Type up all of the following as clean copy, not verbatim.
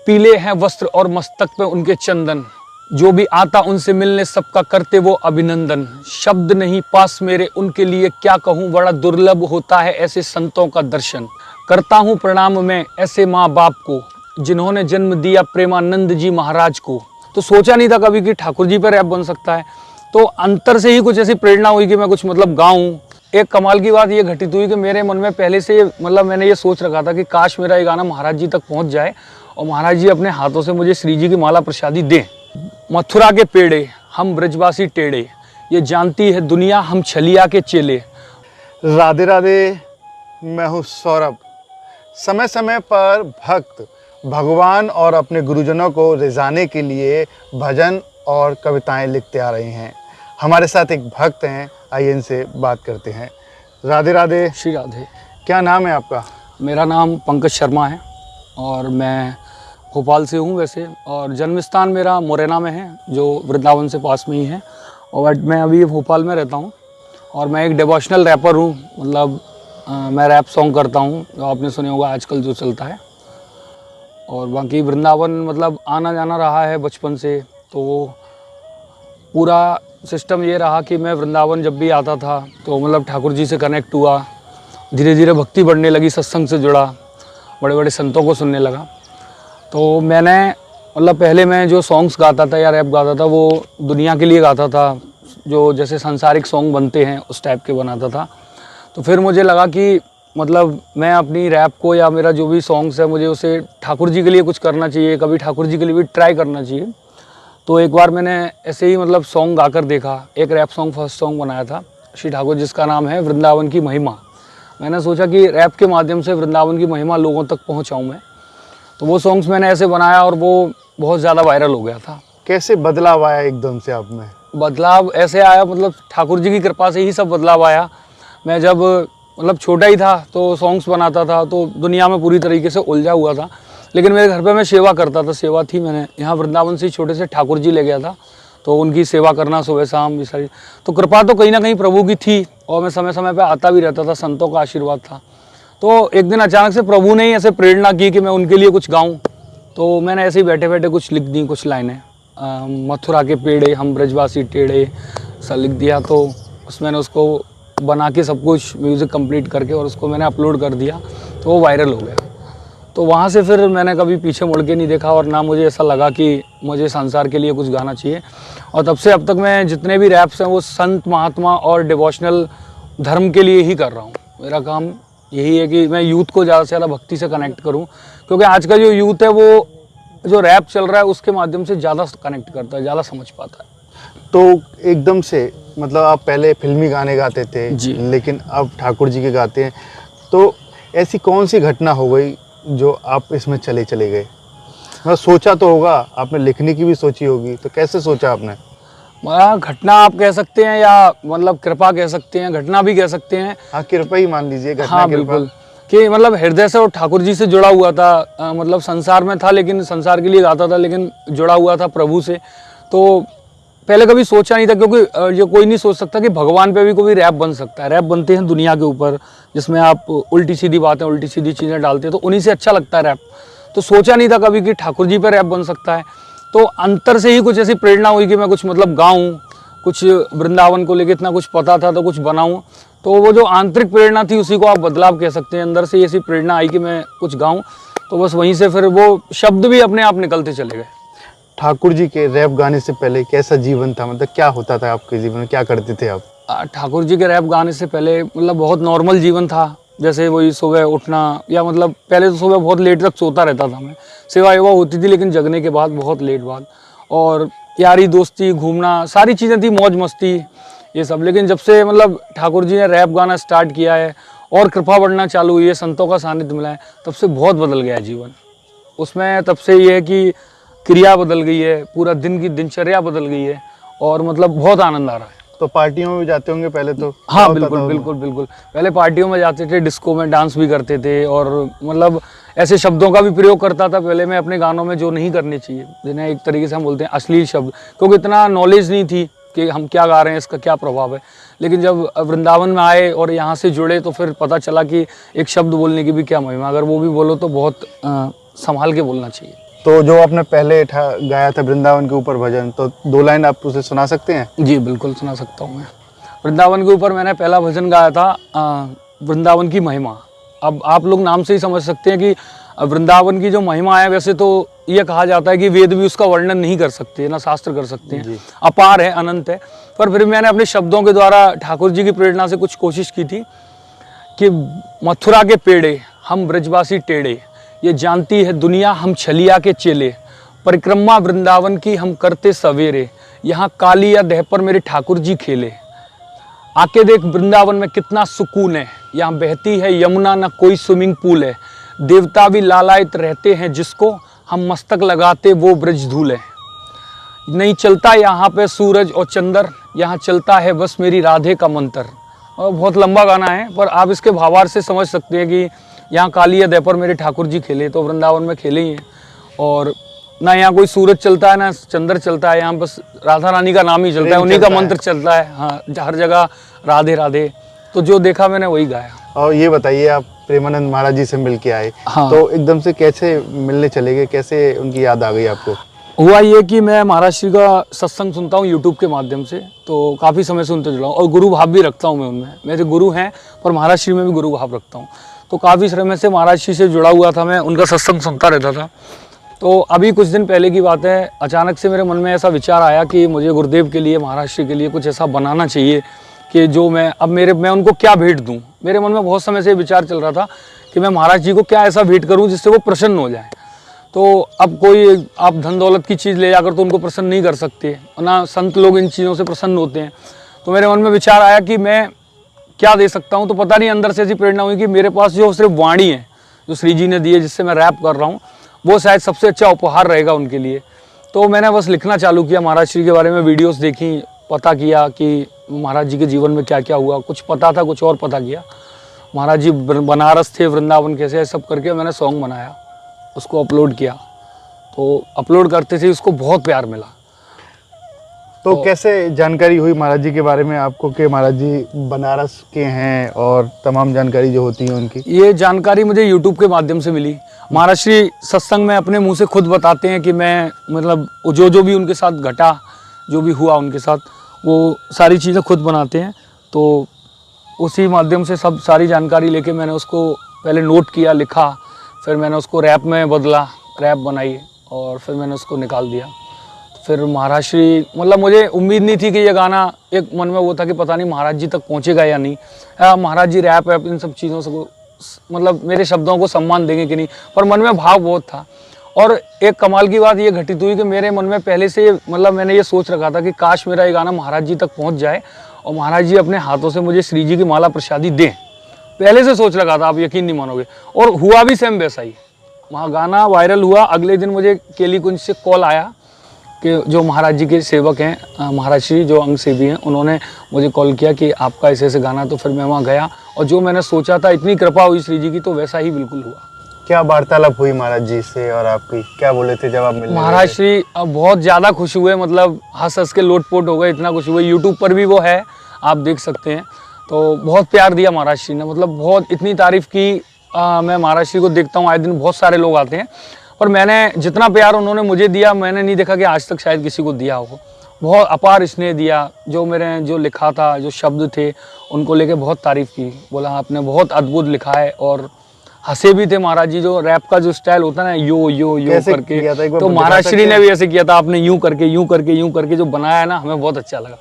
पीले हैं वस्त्र और मस्तक पे उनके चंदन, जो भी आता उनसे मिलने सबका करते वो अभिनंदन। शब्द नहीं पास मेरे उनके लिए क्या कहूँ, बड़ा दुर्लभ होता है ऐसे संतों का दर्शन। करता हूँ प्रणाम मैं ऐसे माँ बाप को, जिन्होंने जन्म दिया प्रेमानंद जी महाराज को। तो सोचा नहीं था कभी कि ठाकुर जी पर रैप बन सकता है, तो अंतर से ही कुछ ऐसी प्रेरणा हुई कि मैं कुछ मतलब गाऊं। एक कमाल की बात ये घटित हुई कि मेरे मन में पहले से मतलब मैंने ये सोच रखा था कि काश मेरा ये गाना महाराज जी तक पहुंच जाए और महाराज जी अपने हाथों से मुझे श्री जी की माला प्रसादी दें। मथुरा के पेड़े हम ब्रजवासी टेढ़े, ये जानती है दुनिया हम छलिया के चेले। राधे राधे, मैं हूँ सौरभ। समय समय पर भक्त भगवान और अपने गुरुजनों को रिझाने के लिए भजन और कविताएं लिखते आ रहे हैं। हमारे साथ एक भक्त हैं, आइए इनसे बात करते हैं। राधे राधे। श्री राधे। क्या नाम है आपका? मेरा नाम पंकज शर्मा है और मैं भोपाल से हूँ वैसे, और जन्म स्थान मेरा मुरैना में है जो वृंदावन से पास में ही है, और मैं अभी भोपाल में रहता हूँ। और मैं एक डिवोशनल रैपर हूँ, मतलब मैं रैप सॉन्ग करता हूँ, जो आपने सुने होगा आजकल जो चलता है। और बाकी वृंदावन मतलब आना जाना रहा है बचपन से, तो पूरा सिस्टम ये रहा कि मैं वृंदावन जब भी आता था तो मतलब ठाकुर जी से कनेक्ट हुआ, धीरे धीरे भक्ति बढ़ने लगी, सत्संग से जुड़ा, बड़े बड़े संतों को सुनने लगा। तो मैंने मतलब पहले मैं जो सॉन्ग्स गाता था या रैप गाता था वो दुनिया के लिए गाता था, जो जैसे सांसारिक सॉन्ग बनते हैं उस टाइप के बनाता था। तो फिर मुझे लगा कि मतलब मैं अपनी रैप को या मेरा जो भी सॉन्ग्स है मुझे उसे ठाकुर जी के लिए कुछ करना चाहिए, कभी ठाकुर जी के लिए भी ट्राई करना चाहिए। तो एक बार मैंने ऐसे ही मतलब सॉन्ग गाकर देखा, एक रैप सॉन्ग फर्स्ट सॉन्ग बनाया था श्री ठाकुर, जिसका नाम है वृंदावन की महिमा। मैंने सोचा कि रैप के माध्यम से वृंदावन की महिमा लोगों तक पहुंचाऊं मैं। तो वो सॉन्ग्स मैंने ऐसे बनाया और वो बहुत ज़्यादा वायरल हो गया था। कैसे बदलाव आया एकदम से आप में? बदलाव ऐसे आया, मतलब ठाकुर जी की कृपा से ही सब बदलाव आया। मैं जब मतलब छोटा ही था तो सॉन्ग्स बनाता था, तो दुनिया में पूरी तरीके से उलझा हुआ था, लेकिन मेरे घर पे मैं सेवा करता था। सेवा थी, मैंने यहाँ वृंदावन से छोटे से ठाकुर जी ले गया था, तो उनकी सेवा करना सुबह शाम ये सारी, तो कृपा तो कहीं ना कहीं प्रभु की थी। और मैं समय समय पे आता भी रहता था, संतों का आशीर्वाद था। तो एक दिन अचानक से प्रभु ने ही ऐसे प्रेरणा की कि मैं उनके लिए कुछ गाऊँ। तो मैंने ऐसे ही बैठे बैठे कुछ लिख दी, कुछ लाइनें, मथुरा के पेड़े हम ब्रजवासी टेढ़े सा लिख दिया। तो उसमें मैंने उसको बना के सब कुछ म्यूज़िक कंप्लीट करके और उसको मैंने अपलोड कर दिया, तो वो वायरल हो गया। तो वहाँ से फिर मैंने कभी पीछे मुड़ के नहीं देखा, और ना मुझे ऐसा लगा कि मुझे संसार के लिए कुछ गाना चाहिए। और तब से अब तक मैं जितने भी रैप्स हैं वो संत महात्मा और डिवोशनल धर्म के लिए ही कर रहा हूँ। मेरा काम यही है कि मैं यूथ को ज़्यादा से ज़्यादा भक्ति से कनेक्ट करूँ, क्योंकि आज का जो यूथ है वो जो रैप चल रहा है उसके माध्यम से ज़्यादा कनेक्ट करता है, ज़्यादा समझ पाता है। तो एकदम से मतलब आप पहले फिल्मी गाने गाते थे जी, लेकिन अब ठाकुर जी के गाते हैं, तो ऐसी कौन सी घटना हो गई जो आप इसमें चले गए? मतलब सोचा तो होगा आपने, लिखने की भी सोची होगी, तो कैसे सोचा आपने? घटना आप कह सकते हैं या मतलब कृपा कह सकते हैं, घटना भी कह सकते हैं। हाँ, कृपा ही मान लीजिए, घटना। हाँ बिल्कुल, कि मतलब हृदय से और ठाकुर जी से जुड़ा हुआ था। मतलब संसार में था, लेकिन संसार के लिए गाता था, लेकिन जुड़ा हुआ था प्रभु से। तो पहले कभी सोचा नहीं था, क्योंकि ये कोई नहीं सोच सकता कि भगवान पे भी कोई रैप बन सकता है। रैप बनते हैं दुनिया के ऊपर, जिसमें आप उल्टी सीधी बातें, उल्टी सीधी चीज़ें डालते हैं, तो उन्हीं से अच्छा लगता है रैप। तो सोचा नहीं था कभी कि ठाकुर जी पे रैप बन सकता है। तो अंतर से ही कुछ ऐसी प्रेरणा हुई कि मैं कुछ मतलब गाऊँ, कुछ वृंदावन को लेकर इतना कुछ पता था तो कुछ बनाऊँ। तो वो जो आंतरिक प्रेरणा थी उसी को आप बदलाव कह सकते हैं। अंदर से ऐसी प्रेरणा आई कि मैं कुछ गाऊँ, तो बस वहीं से फिर वो शब्द भी अपने आप निकलते चले गए। ठाकुर जी के रैप गाने से पहले कैसा जीवन था, मतलब क्या होता था आपके जीवन में, क्या करते थे आप? ठाकुर जी के रैप गाने से पहले मतलब बहुत नॉर्मल जीवन था। जैसे वही सुबह उठना, या मतलब पहले तो सुबह बहुत लेट तक सोता रहता था मैं, सेवा वेवा होती थी लेकिन जगने के बाद बहुत लेट बाद, और यारी दोस्ती, घूमना, सारी चीज़ें थी, मौज मस्ती ये सब। लेकिन जब से मतलब ठाकुर जी ने रैप गाना स्टार्ट किया है और कृपा बढ़ना चालू हुई है, संतों का सानिध्य मिला है, तब से बहुत बदल गया जीवन। उसमें तब से ये है कि क्रिया बदल गई है, पूरा दिन की दिनचर्या बदल गई है, और मतलब बहुत आनंद आ रहा है। तो पार्टियों में भी जाते होंगे पहले तो? हाँ बिल्कुल बिल्कुल बिल्कुल, पहले पार्टियों में जाते थे, डिस्को में डांस भी करते थे, और मतलब ऐसे शब्दों का भी प्रयोग करता था पहले मैं अपने गानों में जो नहीं करने चाहिए, जिन्हें एक तरीके से हम बोलते हैं अश्लील शब्द, क्योंकि इतना नॉलेज नहीं थी कि हम क्या गा रहे हैं, इसका क्या प्रभाव है। लेकिन जब वृंदावन में आए और यहाँ से जुड़े तो फिर पता चला कि एक शब्द बोलने की भी क्या महिमा, अगर वो भी बोलो तो बहुत संभाल के बोलना चाहिए। तो जो आपने पहले गाया था वृंदावन के ऊपर भजन, तो 2 लाइन आप उसे सुना सकते हैं? जी बिल्कुल सुना सकता हूँ मैं। वृंदावन के ऊपर मैंने पहला भजन गाया था वृंदावन की महिमा। अब आप लोग नाम से ही समझ सकते हैं कि वृंदावन की जो महिमा है, वैसे तो ये कहा जाता है कि वेद भी उसका वर्णन नहीं कर सकते, ना शास्त्र कर सकते हैं, अपार है, अनंत है। पर फिर मैंने अपने शब्दों के द्वारा ठाकुर जी की प्रेरणा से कुछ कोशिश की थी कि मथुरा के पेड़े हम ब्रजवासी टेढ़े, ये जानती है दुनिया हम छलिया के चेले, परिक्रमा वृंदावन की हम करते सवेरे, यहाँ काली या दह पर मेरे ठाकुर जी खेले। आके देख वृंदावन में कितना सुकून है, यहाँ बहती है यमुना, ना कोई स्विमिंग पूल है, देवता भी लालायित रहते हैं जिसको हम मस्तक लगाते वो ब्रज धूल है। नहीं चलता यहाँ पे सूरज और चंद्र, यहाँ चलता है बस मेरी राधे का मंत्र। और बहुत लंबा गाना है, पर आप इसके भावार्थ से समझ सकते हैं कि यहाँ काली या दह पर मेरे ठाकुर जी खेले, तो वृंदावन में खेले ही हैं। और ना यहाँ कोई सूरज चलता है ना चंद्र चलता है, यहाँ बस राधा रानी का नाम ही चलता है, उन्हीं का मंत्र चलता है। हाँ, हर जगह राधे राधे। तो जो देखा मैंने वही गाया। और ये बताइए, आप प्रेमानंद महाराज जी से मिल के आए, हाँ। तो एकदम से कैसे मिलने चले गए, कैसे उनकी याद आ गई आपको? हुआ ये कि मैं महाराज श्री का सत्संग सुनता हूँ यूट्यूब के माध्यम से, तो काफ़ी समय से उनसे जुड़ा हूँ और गुरु भाव भी रखता हूँ मैं उनमें। मेरे गुरु हैं, पर महाराज श्री में भी गुरु भाव रखता हूँ। तो काफ़ी समय से महाराज श्री से जुड़ा हुआ था, मैं उनका सत्संग सुनता रहता था। तो अभी कुछ दिन पहले की बात है, अचानक से मेरे मन में ऐसा विचार आया कि मुझे गुरुदेव के लिए, महाराज श्री के लिए कुछ ऐसा बनाना चाहिए कि जो मैं उनको क्या भेंट दूँ। मेरे मन में बहुत समय से विचार चल रहा था कि मैं महाराज जी को क्या ऐसा भेंट करूँ जिससे वो प्रसन्न हो जाए। तो अब कोई आप धन दौलत की चीज़ ले जाकर तो उनको प्रसन्न नहीं कर सकते, ना संत लोग इन चीज़ों से प्रसन्न होते हैं। तो मेरे मन में विचार आया कि मैं क्या दे सकता हूँ। तो पता नहीं अंदर से ऐसी प्रेरणा हुई कि मेरे पास जो सिर्फ वाणी है, जो श्री जी ने दी है, जिससे मैं रैप कर रहा हूँ, वो शायद सबसे अच्छा उपहार रहेगा उनके लिए। तो मैंने बस लिखना चालू किया, महाराज श्री के बारे में वीडियोस देखी, पता किया कि महाराज जी के जीवन में क्या क्या हुआ। कुछ पता था, कुछ और पता किया। महाराज जी बनारस थे, वृंदावन कैसे, सब करके मैंने सॉन्ग बनाया, उसको अपलोड किया। तो अपलोड करते थे उसको बहुत प्यार मिला। तो कैसे जानकारी हुई महाराज जी के बारे में आपको कि महाराज जी बनारस के हैं, और तमाम जानकारी जो होती है उनकी? ये जानकारी मुझे यूट्यूब के माध्यम से मिली। महाराज श्री सत्संग में अपने मुंह से खुद बताते हैं कि मैं मतलब जो भी उनके साथ घटा, जो भी हुआ उनके साथ, वो सारी चीज़ें खुद बनाते हैं। तो उसी माध्यम से सब सारी जानकारी लेके मैंने उसको पहले नोट किया, लिखा, फिर मैंने उसको रैप में बदला, रैप बनाई और फिर मैंने उसको निकाल दिया। फिर महाराज श्री, मतलब मुझे उम्मीद नहीं थी कि ये गाना, एक मन में वो था कि पता नहीं महाराज जी तक पहुंचेगा या नहीं, महाराज जी रैप इन सब चीज़ों से मतलब मेरे शब्दों को सम्मान देंगे कि नहीं, पर मन में भाव बहुत था। और एक कमाल की बात ये घटित हुई कि मेरे मन में पहले से मतलब मैंने ये सोच रखा था कि काश मेरा ये गाना महाराज जी तक पहुँच जाए और महाराज जी अपने हाथों से मुझे श्री जी की माला प्रसादी दें। पहले से सोच रखा था, आप यकीन नहीं मानोगे। और हुआ भी सेम वैसा ही। वहाँ गाना वायरल हुआ, अगले दिन मुझे केली कुंज से कॉल आया कि जो महाराज जी के सेवक हैं, महाराज श्री जो अंग सेवी हैं, उन्होंने मुझे कॉल किया कि आपका ऐसे ऐसे गाना। तो फिर मैं वहाँ गया और जो मैंने सोचा था, इतनी कृपा हुई श्री जी की, तो वैसा ही बिल्कुल हुआ। क्या वार्तालाप हुई महाराज जी से और आपकी, क्या बोले थे जब आप मिले? महाराज श्री बहुत ज़्यादा खुश हुए, मतलब हंस हंस के लोटपोट हो गए, इतना खुश हुए। यूट्यूब पर भी वो है, आप देख सकते हैं। तो बहुत प्यार दिया महाराज श्री ने, मतलब बहुत इतनी तारीफ़ की। मैं महाराज श्री को देखता हूँ आए दिन, बहुत सारे लोग आते हैं, पर मैंने जितना प्यार उन्होंने मुझे दिया, मैंने नहीं देखा कि आज तक शायद किसी को दिया हो। बहुत अपार स्नेह दिया। जो लिखा था, जो शब्द थे, उनको लेके बहुत तारीफ़ की, बोला आपने बहुत अद्भुत लिखा है। और हंसे भी थे महाराज जी। जो रैप का जो स्टाइल होता है ना, यो यो यो करके, तो महाराज श्री ने भी ऐसे किया था, आपने यूं करके यूं करके यूं करके जो बनाया है ना, हमें बहुत अच्छा लगा।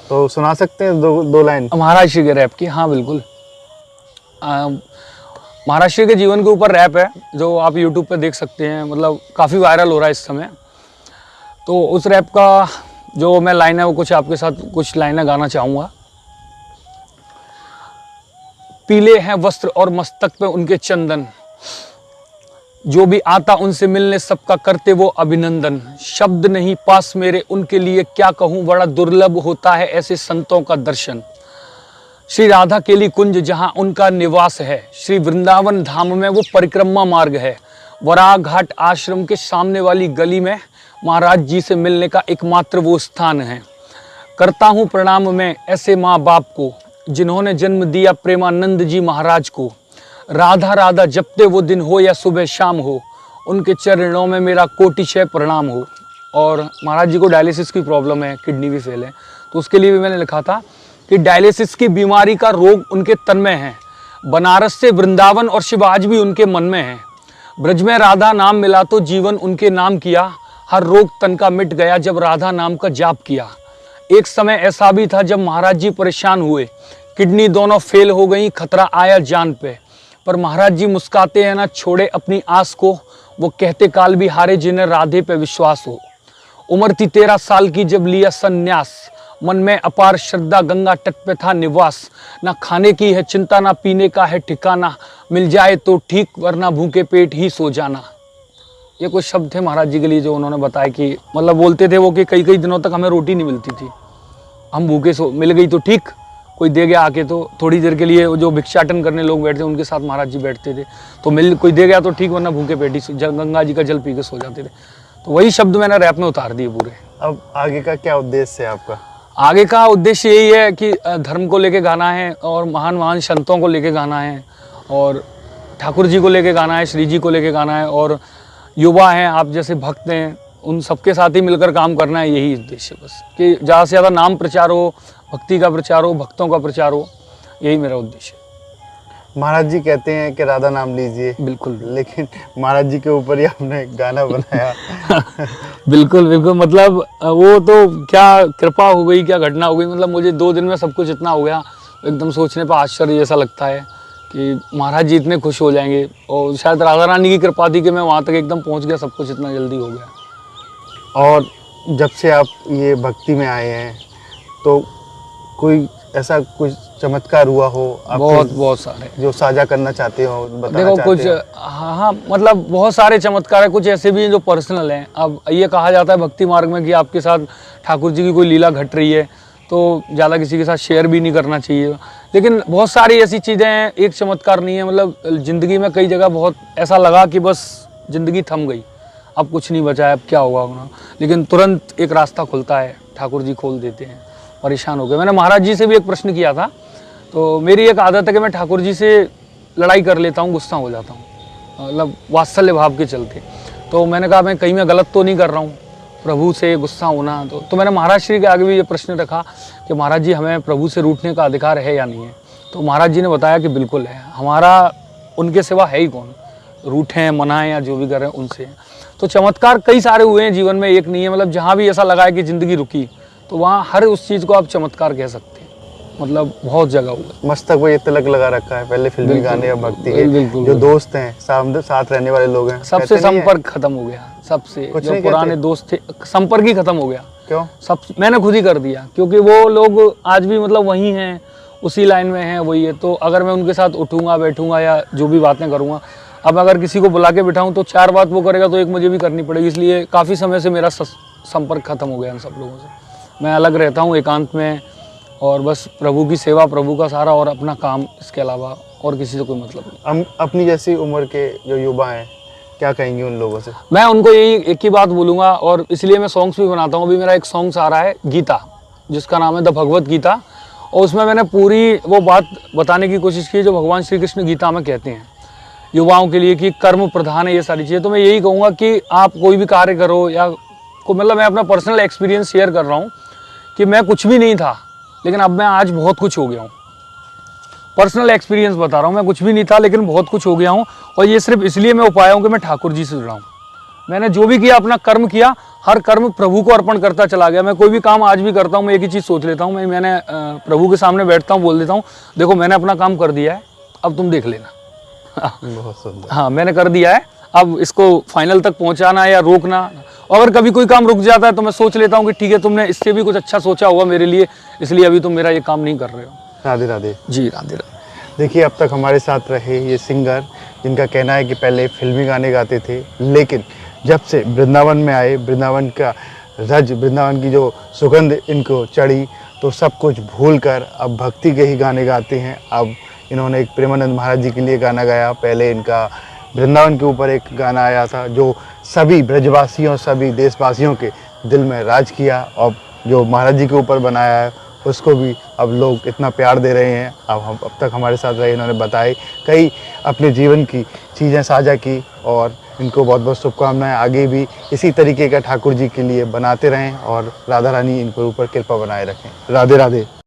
तो सुना सकते हैं दो लाइन महाराज श्री के रैप की? हाँ बिल्कुल। महाराज श्री के जीवन के ऊपर रैप है, जो आप यूट्यूब पे देख सकते हैं, मतलब काफ़ी वायरल हो रहा है इस समय। तो उस रैप का जो मैं लाइन है, वो कुछ आपके साथ कुछ लाइनें गाना चाहूँगा। पीले हैं वस्त्र और मस्तक पे उनके चंदन, जो भी आता उनसे मिलने सबका करते वो अभिनंदन। शब्द नहीं पास मेरे उनके लिए क्या कहूँ, बड़ा दुर्लभ होता है ऐसे संतों का दर्शन। श्री राधा केली कुंज जहाँ उनका निवास है, श्री वृंदावन धाम में वो परिक्रमा मार्ग है। वराह घाट आश्रम के सामने वाली गली में महाराज जी से मिलने का एकमात्र वो स्थान है। करता हूँ प्रणाम मैं ऐसे माँ बाप को, जिन्होंने जन्म दिया प्रेमानंद जी महाराज को। राधा राधा जपते वो दिन हो या सुबह शाम हो, उनके चरणों में मेरा कोटिशय प्रणाम हो। और महाराज जी को डायलिसिस की प्रॉब्लम है, किडनी भी फेल है, तो उसके लिए भी मैंने लिखा था कि डायलिसिस की बीमारी का रोग उनके तन में है, बनारस से वृंदावन और शिव आज भी उनके मन में है। ब्रज में राधा नाम मिला तो जीवन उनके नाम किया, हर रोग तन का मिट गया जब राधा नाम का जाप किया। एक समय ऐसा भी था जब महाराज जी परेशान हुए, किडनी दोनों फेल हो गई, खतरा आया जान पे, पर महाराज जी मुस्काते हैं ना छोड़े अपनी आस को, वो कहते काल भी हारे जिन्हें राधे पे विश्वास हो। उम्र थी 13 साल की जब लिया संन्यास, मन में अपार श्रद्धा गंगा तट पे था निवास। ना खाने की है चिंता ना पीने का है ठिकाना, मिल जाए तो ठीक वरना भूखे पेट ही सो जाना। ये कुछ शब्द थे महाराज जी के लिए जो उन्होंने बताया कि मतलब बोलते थे वो कि कई कई दिनों तक हमें रोटी नहीं मिलती थी, हम भूखे सो, मिल गई तो ठीक, कोई दे गया आके तो थोड़ी देर के लिए जो भिक्षाटन करने लोग बैठते उनके साथ महाराज जी बैठते थे, तो कोई दे गया तो ठीक वरना भूखे पेट ही गंगा जी का जल पी के सो जाते थे। तो वही शब्द मैंने रैप में उतार दिए पूरे। अब आगे का क्या उद्देश्य है आपका? आगे का उद्देश्य यही है कि धर्म को लेके गाना है और महान महान संतों को लेके गाना है और ठाकुर जी को लेके गाना है, श्री जी को लेके गाना है और युवा हैं, आप जैसे भक्त हैं, उन सबके साथ ही मिलकर काम करना है। यही उद्देश्य बस कि ज़्यादा से ज़्यादा नाम प्रचार हो, भक्ति का प्रचार हो, भक्तों का प्रचार हो, यही मेरा उद्देश्य है। महाराज जी कहते हैं कि राधा नाम लीजिए, बिल्कुल, लेकिन महाराज जी के ऊपर ही आपने गाना बनाया। बिल्कुल बिल्कुल, मतलब वो तो क्या कृपा हो गई, क्या घटना हो गई, मतलब मुझे 2 दिन में सब कुछ इतना हो गया, एकदम सोचने पर आश्चर्य जैसा लगता है कि महाराज जी इतने खुश हो जाएंगे और शायद राधा रानी की कृपा थी कि मैं वहाँ तक एकदम पहुँच गया, सब कुछ इतना जल्दी हो गया। और जब से आप ये भक्ति में आए हैं तो कोई ऐसा कुछ चमत्कार हुआ हो बहुत सारे जो साझा करना चाहते हो, बताना देखो चाहते कुछ हो? हाँ बहुत सारे चमत्कार है, कुछ ऐसे भी हैं जो पर्सनल हैं। अब ये कहा जाता है भक्ति मार्ग में कि आपके साथ ठाकुर जी की कोई लीला घट रही है तो ज़्यादा किसी के साथ शेयर भी नहीं करना चाहिए, लेकिन बहुत सारी ऐसी चीज़ें हैं, एक चमत्कार नहीं है। मतलब ज़िंदगी में कई जगह बहुत ऐसा लगा कि बस ज़िंदगी थम गई, अब कुछ नहीं बचा है, अब क्या होगा, लेकिन तुरंत एक रास्ता खुलता है, ठाकुर जी खोल देते हैं, परेशान हो गए। मैंने महाराज जी से भी एक प्रश्न किया था, तो मेरी एक आदत है कि मैं ठाकुर जी से लड़ाई कर लेता हूँ, गुस्सा हो जाता हूँ, मतलब वात्सल्य भाव के चलते। तो मैंने कहा मैं कहीं मैं गलत तो नहीं कर रहा हूँ, प्रभु से गुस्सा होना। तो मैंने महाराज श्री के आगे भी ये प्रश्न रखा कि महाराज जी हमें प्रभु से रूठने का अधिकार है या नहीं है। तो महाराज जी ने बताया कि बिल्कुल है, हमारा उनके सिवा है ही कौन, रूठें मनाएं या जो भी करें उनसे। तो चमत्कार कई सारे हुए हैं जीवन में, एक नहीं है। मतलब जहाँ भी ऐसा लगा है कि ज़िंदगी रुकी तो वहाँ हर उस चीज़ को आप चमत्कार कह सकते हैं, मतलब बहुत जगह हुआ। मस्तक पे ये तिलक लगा रखा है, पहले फिल्मी गाने या भक्ति के जो दोस्त हैं, साथ रहने वाले लोग हैं, सबसे संपर्क खत्म हो गया, सबसे जो पुराने दोस्त थे संपर्क ही खत्म हो गया। क्यों? सब मैंने खुद ही कर दिया, क्योंकि वो लोग आज भी मतलब वही हैं, उसी लाइन में हैं, वही है। तो अगर मैं उनके साथ उठूंगा बैठूंगा या जो भी बातें करूंगा, अब अगर किसी को बुला के बिठाऊं तो 4 बात वो करेगा तो एक मुझे भी करनी पड़ेगी, इसलिए काफ़ी समय से मेरा संपर्क खत्म हो गया इन सब लोगों से। मैं अलग रहता हूँ एकांत में और बस प्रभु की सेवा, प्रभु का सहारा और अपना काम, इसके अलावा और किसी से कोई मतलब नहीं। अपनी जैसी उम्र के जो युवा हैं क्या कहेंगे उन लोगों से? मैं उनको यही एक ही बात बोलूँगा और इसलिए मैं सॉन्ग्स भी बनाता हूँ। अभी मेरा एक सॉन्ग्स आ रहा है गीता, जिसका नाम है द भगवत गीता, और उसमें मैंने पूरी वो बात बताने की कोशिश की जो भगवान श्री कृष्ण गीता में कहते हैं युवाओं के लिए कि कर्म प्रधान है ये सारी चीज़ें। तो मैं यही कहूँगा कि आप कोई भी कार्य करो या मतलब मैं अपना पर्सनल एक्सपीरियंस शेयर कर रहा हूँ कि मैं कुछ भी नहीं था लेकिन अब मैं आज बहुत कुछ हो गया हूँ। पर्सनल एक्सपीरियंस बता रहा हूँ, मैं कुछ भी नहीं था लेकिन बहुत कुछ हो गया हूँ, और ये सिर्फ इसलिए मैं हो पाया हूँ कि मैं ठाकुर जी से जुड़ा हूँ। मैंने जो भी किया, अपना कर्म किया, हर कर्म प्रभु को अर्पण करता चला गया। मैं कोई भी काम आज भी करता हूँ, मैं एक ही चीज़ सोच लेता हूँ, मैंने प्रभु के सामने बैठता हूँ, बोल देता हूँ देखो मैंने अपना काम कर दिया है, अब तुम देख लेना। बहुत सुंदर। हाँ, मैंने कर दिया है, अब इसको फाइनल तक पहुँचाना या रोकना। अगर कभी कोई काम रुक जाता है तो मैं सोच लेता हूँ कि ठीक है तुमने इससे भी कुछ अच्छा सोचा होगा मेरे लिए, इसलिए अभी तुम मेरा ये काम नहीं कर रहे हो। राधे राधे जी, राधे राधे। देखिए, अब तक हमारे साथ रहे ये सिंगर जिनका कहना है कि पहले फिल्मी गाने गाते थे, लेकिन जब से वृंदावन में आए, वृंदावन का रज, वृंदावन की जो सुगंध इनको चढ़ी तो सब कुछ भूलकर अब भक्ति के ही गाने गाते हैं। अब इन्होंने एक प्रेमानंद महाराज जी के लिए गाना गाया, पहले इनका वृंदावन के ऊपर एक गाना आया था जो सभी ब्रजवासियों, सभी देशवासियों के दिल में राज किया, और जो महाराज जी के ऊपर बनाया है उसको भी अब लोग इतना प्यार दे रहे हैं। अब तक हमारे साथ रहे, इन्होंने बताए, कई अपने जीवन की चीज़ें साझा की और इनको बहुत बहुत शुभकामनाएं, आगे भी इसी तरीके का ठाकुर जी के लिए बनाते रहें और राधा रानी इन पर ऊपर कृपा बनाए रखें। राधे राधे।